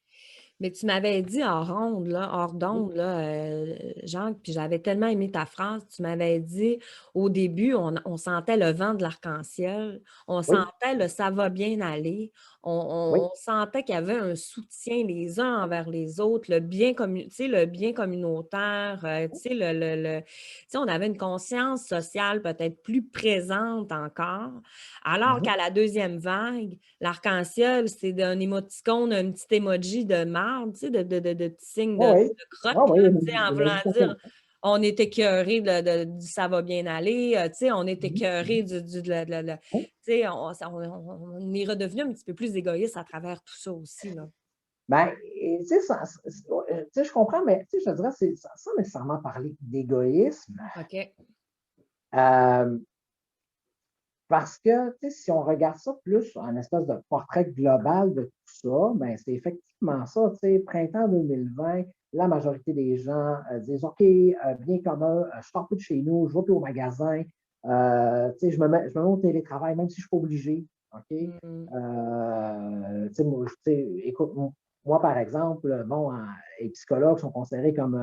Mais tu m'avais dit hors Oui, d'onde, là, Jacques, puis j'avais tellement aimé ta phrase. Tu m'avais dit au début, on sentait le vent de l'arc-en-ciel, on oui, sentait le ça va bien aller, oui, on sentait qu'il y avait un soutien les uns envers les autres, le bien, tu sais, le bien communautaire, tu sais, tu sais, on avait une conscience sociale peut-être plus présente encore. Alors mhm. qu'à la deuxième vague, l'arc-en-ciel, c'est un émoticône, un petit emoji de marde, tu sais, de petits signes Oui, oui, de crotte, oui, oui, là, tu sais, en voulant une dire on est écœuré du ça va bien aller, tu sais, on est mhm, mhm. écœuré tu Oui. sais, on est redevenu un petit peu plus égoïste à travers tout ça aussi, là. Ben, tu sais, tu sais, je comprends, mais tu sais, je te dirais, c'est sans nécessairement parler d'égoïsme, OK. euh, parce que, tu sais, si on regarde ça plus en espèce de portrait global de tout ça, ben, c'est effectivement ça, tu sais, printemps 2020, la majorité des gens disent, OK, bien commun, je sors plus de chez nous, je vais plus au magasin, tu sais, je me mets au télétravail, même si je ne suis pas obligé, OK? Mm. Tu sais, écoute, moi, par exemple, bon, les psychologues sont considérés comme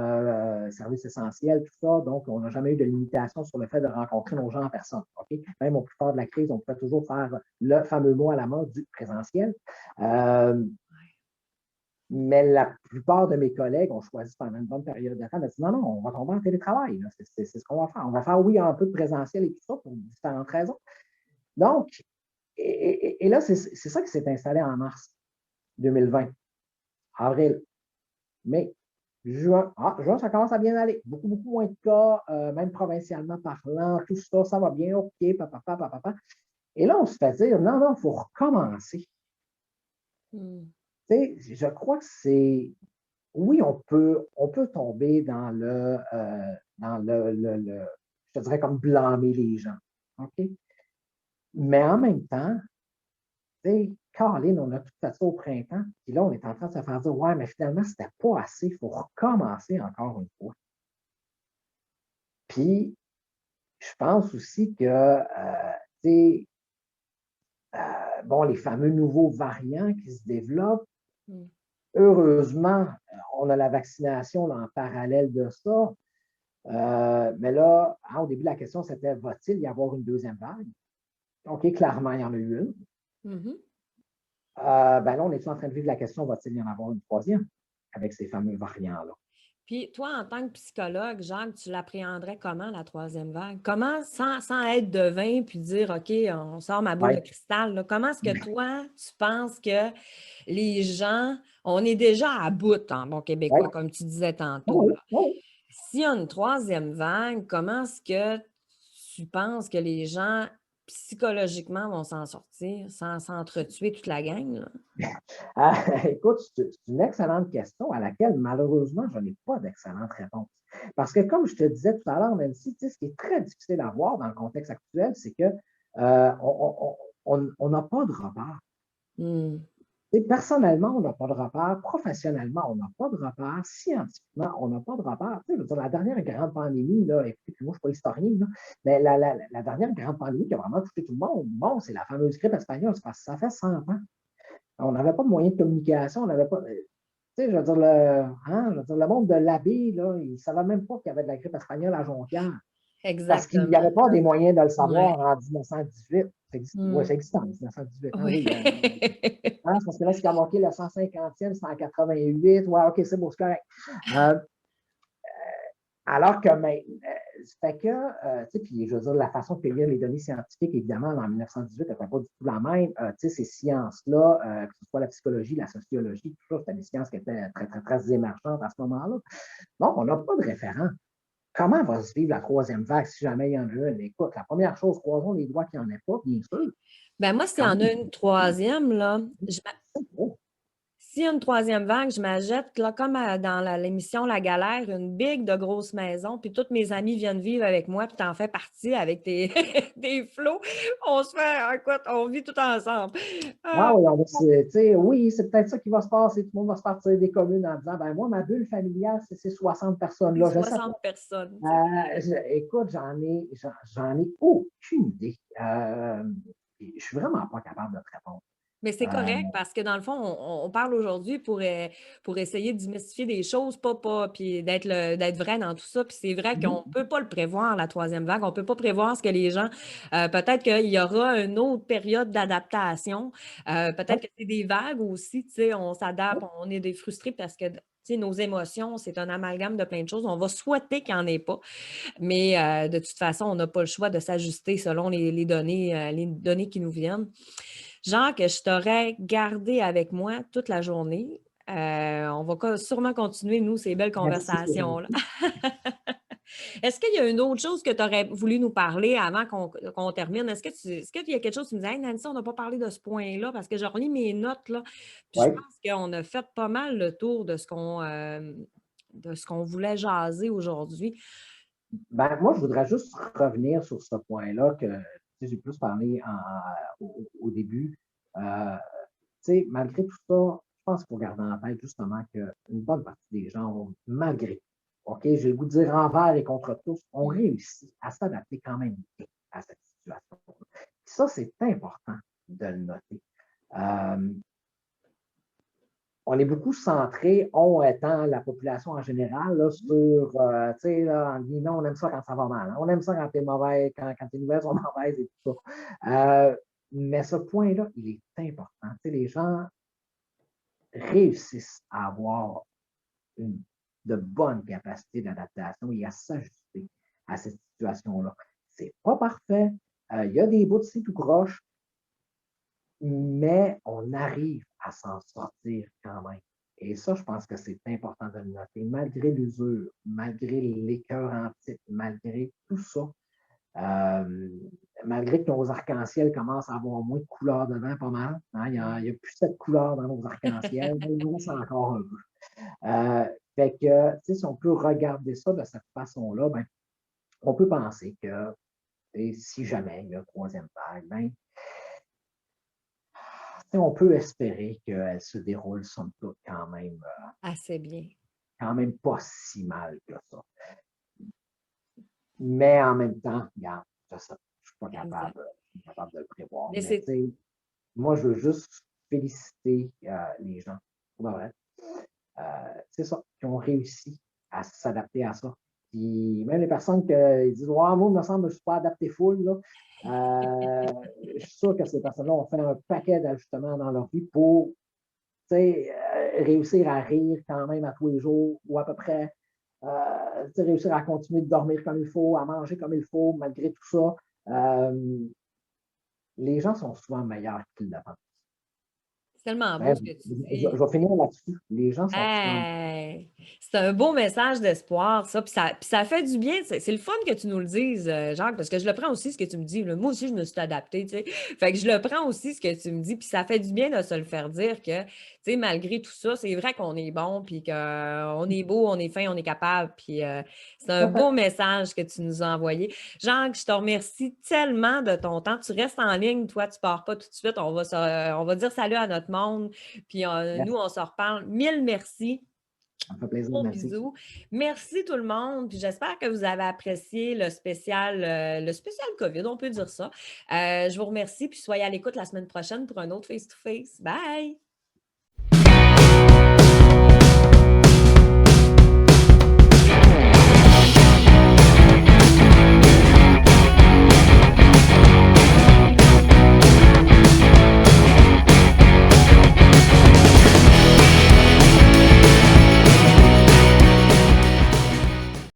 service essentiel, tout ça, donc on n'a jamais eu de limitation sur le fait de rencontrer nos gens en personne. OK? Même au plus fort de la crise, on pouvait toujours faire le fameux mot à la mode du présentiel. Euh, mais la plupart de mes collègues ont choisi pendant une bonne période de temps de dire non, non, on va tomber en télétravail. C'est ce qu'on va faire. On va faire, oui, un peu de présentiel et tout ça pour différentes raisons. Donc, et là, c'est ça qui s'est installé en mars 2020, avril, mai, juin. Ah, juin, ça commence à bien aller. Beaucoup, beaucoup moins de cas, même provincialement parlant, tout ça, ça va bien, OK, papa, papa, papa. Et là, on se fait dire, non, non, il faut recommencer. Mm. Tu sais, je crois que c'est, oui, on peut tomber dans je te dirais comme blâmer les gens. OK? Mais en même temps, tu sais, Caroline, on a tout fait ça au printemps, puis là, on est en train de se faire dire, ouais, mais finalement, c'était pas assez, il faut recommencer encore une fois. Puis, je pense aussi que, tu sais, bon, les fameux nouveaux variants qui se développent, Mm. heureusement, on a la vaccination là, en parallèle de ça. Mais là, au début, la question, c'était va-t-il y avoir une deuxième vague? OK, clairement, il y en a eu une. Mhm. Ben là, on est en train de vivre la question va-t-il y en avoir une troisième avec ces fameux variants-là? Puis toi, en tant que psychologue, Jacques, tu l'appréhenderais comment, la troisième vague? Comment, sans être devin, puis dire, OK, on sort ma boule de Oui, cristal, là, comment est-ce que toi, tu penses que les gens, on est déjà à bout en bon oui, québécois, comme tu disais tantôt, oui, là. oui. S'il y a une troisième vague, comment est-ce que tu penses que les gens, psychologiquement, vont s'en sortir sans s'entretuer toute la gang, là? Écoute, c'est une excellente question à laquelle, malheureusement, je n'ai pas d'excellente réponse. Parce que, comme je te disais tout à l'heure, même si, tu sais, ce qui est très difficile à voir dans le contexte actuel, c'est que on n'a pas de repère. Hmm. Et personnellement, on n'a pas de repère. Professionnellement, on n'a pas de repère. Scientifiquement, on n'a pas de repère. Tu sais, je veux dire, la dernière grande pandémie, là, écoutez, puis moi, je ne suis pas historien, là, mais la dernière grande pandémie qui a vraiment touché tout le monde, bon, c'est la fameuse grippe espagnole, c'est parce que ça fait 100 ans. On n'avait pas de moyens de communication, on n'avait pas. Tu sais, je veux dire, je veux dire, le monde de l'abbé, là, il ne savait même pas qu'il y avait de la grippe espagnole à Jonquière. Parce qu'il n'y avait Exactement. pas des moyens de le Ouais. savoir en 1918. Oui, Mmh. ça existe en 1918. Ah Oui. oui. C'est parce que là, c'est a marqué le 150e, c'est en 88. Ouais, OK, c'est beau, c'est correct. Euh, Alors que, mais, fait que, tu sais, puis je veux dire, la façon de cueillir les données scientifiques, évidemment, en 1918, n'était pas du tout la même. Tu sais, ces sciences-là, que ce soit la psychologie, la sociologie, tout ça, c'était des sciences qui étaient très, très, très émergentes à ce moment-là. Donc, on n'a pas de référent. Comment va se vivre la troisième vague si jamais il y en a une? Écoute, la première chose, croisons les doigts qu'il n'y en ait pas, bien sûr. Ben moi, s'il y Quand en même, a une troisième, là, c'est gros. s'il y a une troisième vague, je m'achète, là, comme dans l'émission La Galère, une big de grosse maison, puis toutes mes amis viennent vivre avec moi, puis t'en fais partie avec tes, tes flots. On se fait, écoute, on vit tout ensemble. Ah Ah, oui, oui, c'est peut-être ça qui va se passer. Tout le monde va se partir des communes en disant, ben moi, ma bulle familiale, c'est ces 60 c'est personnes-là. Je ne sais pas. 60 personnes. Tu sais. Écoute, j'en ai aucune idée. Je suis vraiment pas capable de te répondre. Mais c'est Euh, correct parce que dans le fond, on parle aujourd'hui pour essayer de démystifier des choses, pas, puis d'être vrai dans tout ça. Puis c'est vrai qu'on ne peut pas le prévoir, la troisième vague. On ne peut pas prévoir ce que les gens. Peut-être qu'il y aura une autre période d'adaptation. Peut-être que c'est des vagues aussi, tu sais, on s'adapte, on est des frustrés parce que. Tu sais, nos émotions, c'est un amalgame de plein de choses. On va souhaiter qu'il n'y en ait pas, mais de toute façon, on n'a pas le choix de s'ajuster selon les données qui nous viennent. Genre que je t'aurais gardé avec moi toute la journée. On va sûrement continuer, nous, ces belles merci, c'est conversations-là. gentil. Est-ce qu'il y a une autre chose que tu aurais voulu nous parler avant qu'on termine? Est-ce qu'il y a quelque chose qui me dit, hey, Nancy, on n'a pas parlé de ce point-là parce que je relis mes notes, là, puis je Oui. pense qu'on a fait pas mal le tour de ce qu'on voulait jaser aujourd'hui. Ben, moi, je voudrais juste revenir sur ce point-là que j'ai plus parlé au début. Malgré tout ça, je pense qu'il faut garder en tête justement qu'une bonne partie des gens ont, malgré tout, OK, j'ai le goût de dire envers et contre tous, ont réussi à s'adapter quand même bien à cette situation. Ça, c'est important de le noter. Euh, on est beaucoup centré, on étant la population en général, là, sur, tu sais, là, en guillemets, on aime ça quand ça va mal. Hein. On aime ça quand t'es mauvais, quand tes nouvelles sont mauvaises et tout ça. Mais ce point-là, il est important. Tu sais, les gens réussissent à avoir une, de bonnes capacités d'adaptation et à s'ajuster à cette situation-là. C'est pas parfait. Il y a des bouts de ci tout croche, mais on arrive à s'en sortir quand même. Et ça, je pense que c'est important de le noter. Malgré l'usure, malgré les cœurs en titre, malgré tout ça, euh, malgré que nos arcs-en-ciel commencent à avoir moins de couleurs dedans, pas mal. Hein, il n'y a, plus cette couleur dans nos arcs-en-ciel, mais il en reste encore un peu. Fait que, si on peut regarder ça de cette façon-là, ben, on peut penser que si jamais il y a une troisième vague, ben, on peut espérer qu'elle se déroule, somme toute, Assez bien. quand même pas si mal que ça. Mais en même temps, regarde, je ne suis pas Exact. capable de le prévoir. Mais Mais c'est moi, je veux juste féliciter les gens, pour vrai. C'est ça, qui ont réussi à s'adapter à ça. Puis même les personnes qui disent ouais, moi, il me semble que je ne suis pas adapté full, là. Je suis sûr que ces personnes-là ont fait un paquet d'ajustements dans leur vie pour réussir à rire quand même à tous les jours ou à peu près. Réussir à continuer de dormir comme il faut, à manger comme il faut, malgré tout ça. Les gens sont souvent meilleurs qu'ils le pensent. tellement beau Ben, ce que tu je dis. vais finir là-dessus. Les gens sont souvent. Hey! C'est un beau message d'espoir, ça. Puis ça fait du bien. C'est le fun que tu nous le dises, Jacques, parce que je le prends aussi, ce que tu me dis. Là. Moi aussi, je me suis adaptée, tu sais. Fait que je le prends aussi, ce que tu me dis. Puis ça fait du bien de se le faire dire que, tu sais, malgré tout ça, c'est vrai qu'on est bon, puis qu'on est beau, on est fin, on est capable. Puis c'est un beau message que tu nous as envoyé. Jacques, je te remercie tellement de ton temps. Tu restes en ligne, toi, tu pars pas tout de suite. On va dire salut à notre monde. Puis nous, Merci. on se reparle. Mille merci. Ça me fait plaisir, Gros merci. bisous. Merci tout le monde. Puis j'espère que vous avez apprécié le spécial COVID, on peut dire ça. Je vous remercie. Puis soyez à l'écoute la semaine prochaine pour un autre face-to-face. Bye!